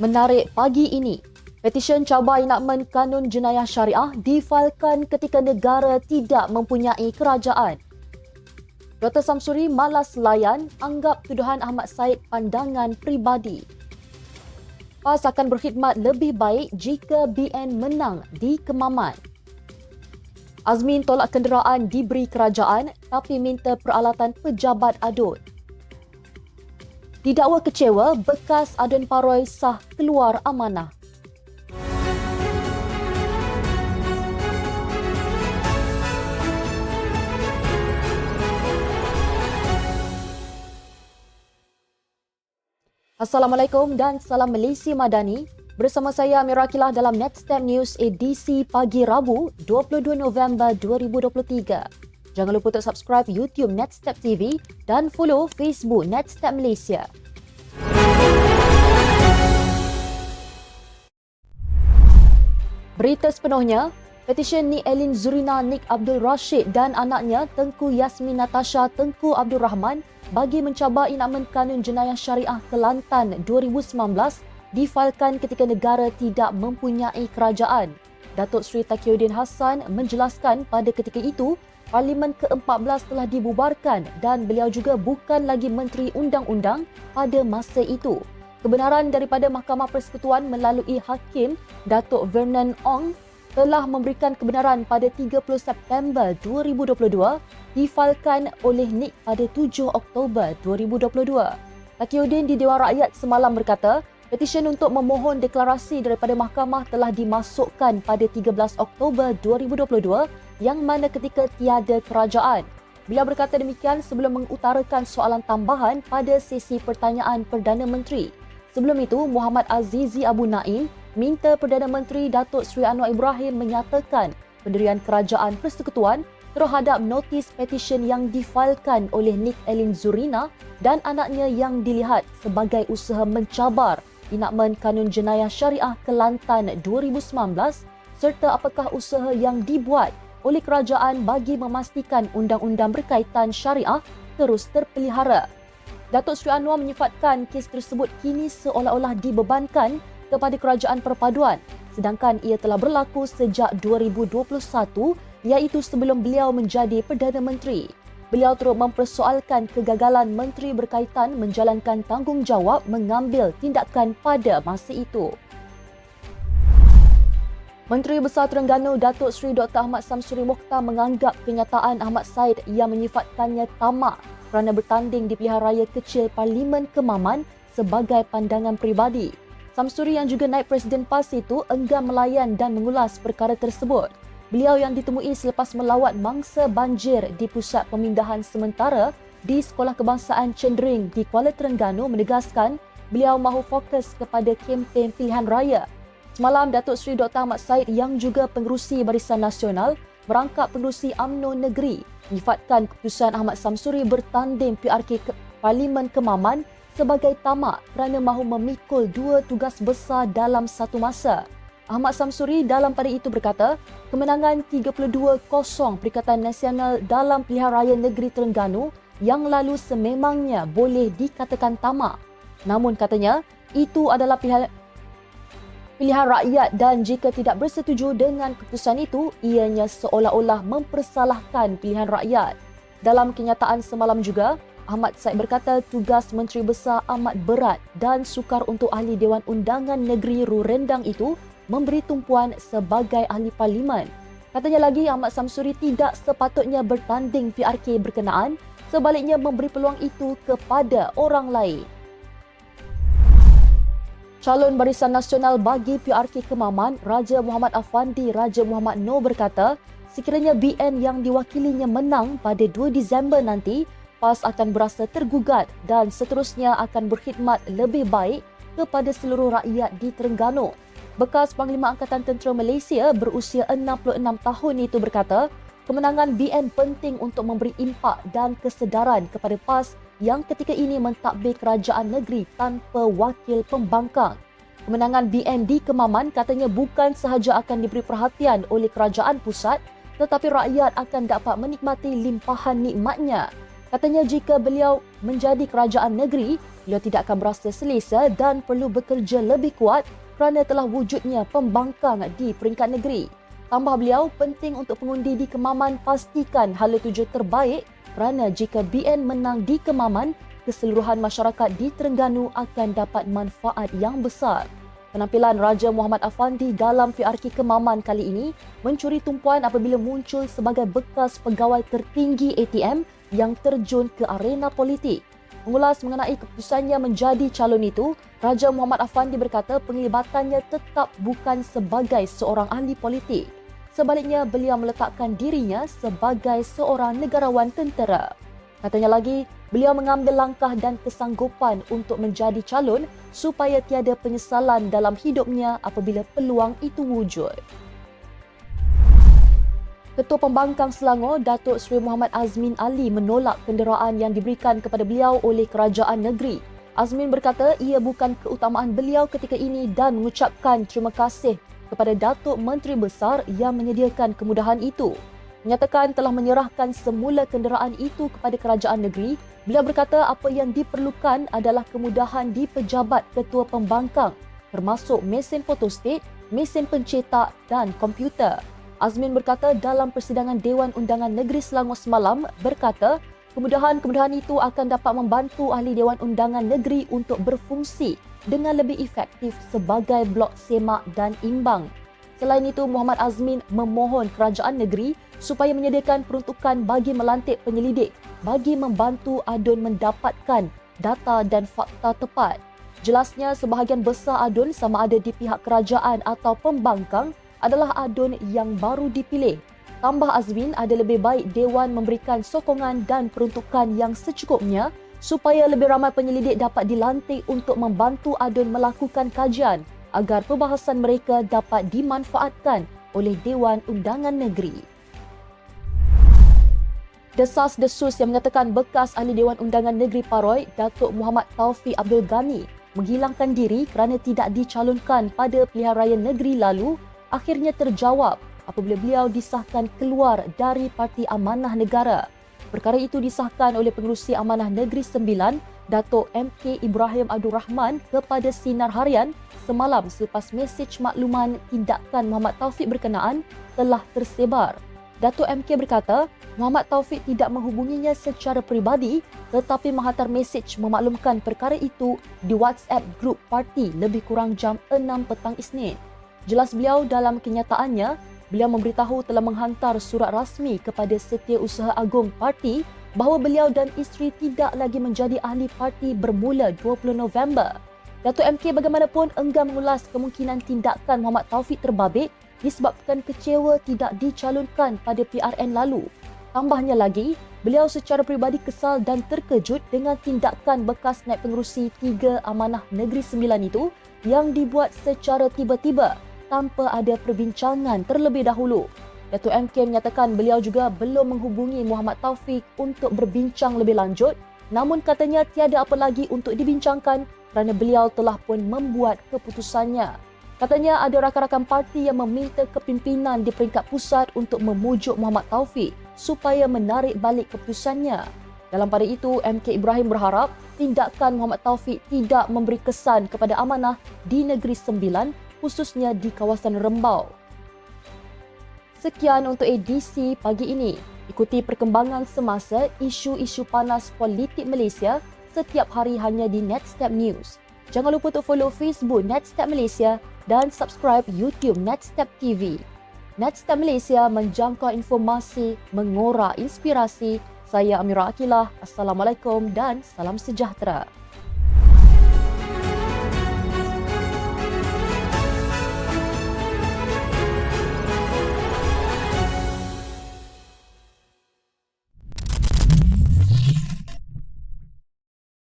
Menarik pagi ini, petisyen cabar enakmen Kanun Jenayah Syariah difailkan ketika negara tidak mempunyai kerajaan. Dr. Samsuri malas layan, anggap tuduhan Ahmad Said pandangan peribadi. PAS akan berkhidmat lebih baik jika BN menang di Kemaman. Azmin tolak kenderaan diberi kerajaan tapi minta peralatan pejabat adun. Didakwa kecewa, bekas adun paroi sah keluar amanah. Assalamualaikum dan salam Malaysia Madani. Bersama saya Amira Akilah dalam Nextstep News edisi pagi Rabu 22 November 2023. Jangan lupa untuk subscribe YouTube Nextstep TV dan follow Facebook Nextstep Malaysia. Berita sepenuhnya, petisyen Nik Elin Zurina Nik Abdul Rashid dan anaknya Tengku Yasmin Natasha Tengku Abdul Rahman bagi mencabar enakmen Kanun Jenayah Syariah Kelantan 2019 difailkan ketika negara tidak mempunyai kerajaan. Datuk Seri Taqiyuddin Hassan menjelaskan pada ketika itu Parlimen ke-14 telah dibubarkan dan beliau juga bukan lagi Menteri Undang-Undang pada masa itu. Kebenaran daripada Mahkamah Persekutuan melalui Hakim Datuk Vernon Ong telah memberikan kebenaran pada 30 September 2022 difailkan oleh Nik pada 7 Oktober 2022. Taqiyuddin di Dewan Rakyat semalam berkata, petisyen untuk memohon deklarasi daripada mahkamah telah dimasukkan pada 13 Oktober 2022 yang mana ketika tiada kerajaan. Beliau berkata demikian sebelum mengutarakan soalan tambahan pada sesi pertanyaan Perdana Menteri. Sebelum itu, Muhammad Azizi Abu Naim minta Perdana Menteri Datuk Seri Anwar Ibrahim menyatakan pendirian kerajaan persekutuan terhadap notis petisyen yang difailkan oleh Nik Elin Zurina dan anaknya yang dilihat sebagai usaha mencabar enakmen Kanun Jenayah Syariah Kelantan 2019 serta apakah usaha yang dibuat oleh kerajaan bagi memastikan undang-undang berkaitan syariah terus terpelihara. Datuk Seri Anwar menyifatkan kes tersebut kini seolah-olah dibebankan kepada kerajaan perpaduan sedangkan ia telah berlaku sejak 2021 iaitu sebelum beliau menjadi Perdana Menteri. Beliau turut mempersoalkan kegagalan menteri berkaitan menjalankan tanggungjawab mengambil tindakan pada masa itu. Menteri Besar Terengganu Datuk Seri Dr. Ahmad Samsuri Mokhtar menganggap kenyataan Ahmad Said yang menyifatkannya tamak kerana bertanding di pilihan raya kecil Parlimen Kemaman sebagai pandangan peribadi. Samsuri yang juga naib Presiden PAS itu enggan melayan dan mengulas perkara tersebut. Beliau yang ditemui selepas melawat mangsa banjir di pusat pemindahan sementara di Sekolah Kebangsaan Cendering di Kuala Terengganu menegaskan beliau mahu fokus kepada kempen pilihan raya. Semalam, Datuk Seri Dr. Ahmad Said yang juga pengerusi Barisan Nasional merangkap pengerusi UMNO Negeri menyifatkan keputusan Ahmad Samsuri bertanding PRK Parlimen Kemaman sebagai tamak kerana mahu memikul dua tugas besar dalam satu masa. Ahmad Samsuri dalam pada itu berkata, kemenangan 32-0 Perikatan Nasional dalam pilihan raya negeri Terengganu yang lalu sememangnya boleh dikatakan tamak. Namun katanya, itu adalah pilihan rakyat dan jika tidak bersetuju dengan keputusan itu, ianya seolah-olah mempersalahkan pilihan rakyat. Dalam kenyataan semalam juga, Ahmad Said berkata tugas Menteri Besar amat berat dan sukar untuk Ahli Dewan Undangan Negeri Rurendang itu memberi tumpuan sebagai ahli parlimen. Katanya lagi, Ahmad Samsuri tidak sepatutnya bertanding PRK berkenaan, sebaliknya memberi peluang itu kepada orang lain. Calon Barisan Nasional bagi PRK Kemaman, Raja Muhammad Afandi Raja Muhammad Noor berkata, sekiranya BN yang diwakilinya menang pada 2 Disember nanti, PAS akan berasa tergugat dan seterusnya akan berkhidmat lebih baik kepada seluruh rakyat di Terengganu. Bekas Panglima Angkatan Tentera Malaysia berusia 66 tahun itu berkata, kemenangan BN penting untuk memberi impak dan kesedaran kepada PAS yang ketika ini mentadbir kerajaan negeri tanpa wakil pembangkang. Kemenangan BN di Kemaman katanya bukan sahaja akan diberi perhatian oleh kerajaan pusat, tetapi rakyat akan dapat menikmati limpahan nikmatnya. Katanya jika beliau menjadi kerajaan negeri, beliau tidak akan berasa selesa dan perlu bekerja lebih kuat kerana telah wujudnya pembangkang di peringkat negeri. Tambah beliau, penting untuk pengundi di Kemaman pastikan hala tuju terbaik kerana jika BN menang di Kemaman, keseluruhan masyarakat di Terengganu akan dapat manfaat yang besar. Penampilan Raja Muhammad Afandi dalam PRK Kemaman kali ini mencuri tumpuan apabila muncul sebagai bekas pegawai tertinggi ATM yang terjun ke arena politik. Mengulas mengenai keputusannya menjadi calon itu, Raja Muhammad Afandi berkata penglibatannya tetap bukan sebagai seorang ahli politik. Sebaliknya, beliau meletakkan dirinya sebagai seorang negarawan tentera. Katanya lagi, beliau mengambil langkah dan kesanggupan untuk menjadi calon supaya tiada penyesalan dalam hidupnya apabila peluang itu wujud. Ketua Pembangkang Selangor, Datuk Seri Muhammad Azmin Ali menolak kenderaan yang diberikan kepada beliau oleh kerajaan negeri. Azmin berkata ia bukan keutamaan beliau ketika ini dan mengucapkan terima kasih kepada Datuk Menteri Besar yang menyediakan kemudahan itu. Menyatakan telah menyerahkan semula kenderaan itu kepada kerajaan negeri, beliau berkata apa yang diperlukan adalah kemudahan di pejabat Ketua Pembangkang, termasuk mesin fotostat, mesin pencetak dan komputer. Azmin berkata dalam persidangan Dewan Undangan Negeri Selangor semalam berkata kemudahan-kemudahan itu akan dapat membantu ahli Dewan Undangan Negeri untuk berfungsi dengan lebih efektif sebagai blok semak dan imbang. Selain itu, Muhammad Azmin memohon kerajaan negeri supaya menyediakan peruntukan bagi melantik penyelidik bagi membantu adun mendapatkan data dan fakta tepat. Jelasnya, sebahagian besar adun sama ada di pihak kerajaan atau pembangkang adalah adun yang baru dipilih. Tambah Azmin, ada lebih baik Dewan memberikan sokongan dan peruntukan yang secukupnya supaya lebih ramai penyelidik dapat dilantik untuk membantu adun melakukan kajian agar perbahasan mereka dapat dimanfaatkan oleh Dewan Undangan Negeri. Desas-desus yang menyatakan bekas ahli Dewan Undangan Negeri Paroi, Datuk Muhammad Taufik Abdul Ghani, menghilangkan diri kerana tidak dicalonkan pada pilihan raya negeri lalu, akhirnya terjawab apabila beliau disahkan keluar dari Parti Amanah Negara. Perkara itu disahkan oleh Pengerusi Amanah Negeri 9, Datuk MK Ibrahim Abdul Rahman kepada Sinar Harian semalam selepas mesej makluman tindakan Muhammad Taufik berkenaan telah tersebar. Datuk MK berkata, Muhammad Taufik tidak menghubunginya secara peribadi tetapi menghantar mesej memaklumkan perkara itu di WhatsApp grup parti lebih kurang jam 6 petang Isnin. Jelas beliau dalam kenyataannya, beliau memberitahu telah menghantar surat rasmi kepada Setiausaha Agung Parti bahawa beliau dan isteri tidak lagi menjadi ahli parti bermula 20 November. Datuk MK bagaimanapun enggan mengulas kemungkinan tindakan Muhammad Taufik terbabit disebabkan kecewa tidak dicalonkan pada PRN lalu. Tambahnya lagi, beliau secara peribadi kesal dan terkejut dengan tindakan bekas Naib Pengerusi 3 Amanah Negeri 9 itu yang dibuat secara tiba-tiba tanpa ada perbincangan terlebih dahulu. Datuk MK menyatakan beliau juga belum menghubungi Muhammad Taufik untuk berbincang lebih lanjut, namun katanya tiada apa lagi untuk dibincangkan kerana beliau telah pun membuat keputusannya. Katanya ada rakan-rakan parti yang meminta kepimpinan di peringkat pusat untuk memujuk Muhammad Taufik supaya menarik balik keputusannya. Dalam pada itu, MK Ibrahim berharap tindakan Muhammad Taufik tidak memberi kesan kepada amanah di Negeri Sembilan, khususnya di kawasan Rembau. Sekian untuk edisi pagi ini. Ikuti perkembangan semasa isu-isu panas politik Malaysia setiap hari hanya di Netstep News. Jangan lupa untuk follow Facebook Netstep Malaysia dan subscribe YouTube Netstep TV. Netstep Malaysia menjangkau informasi, mengorak inspirasi. Saya Amira Akilah. Assalamualaikum dan salam sejahtera.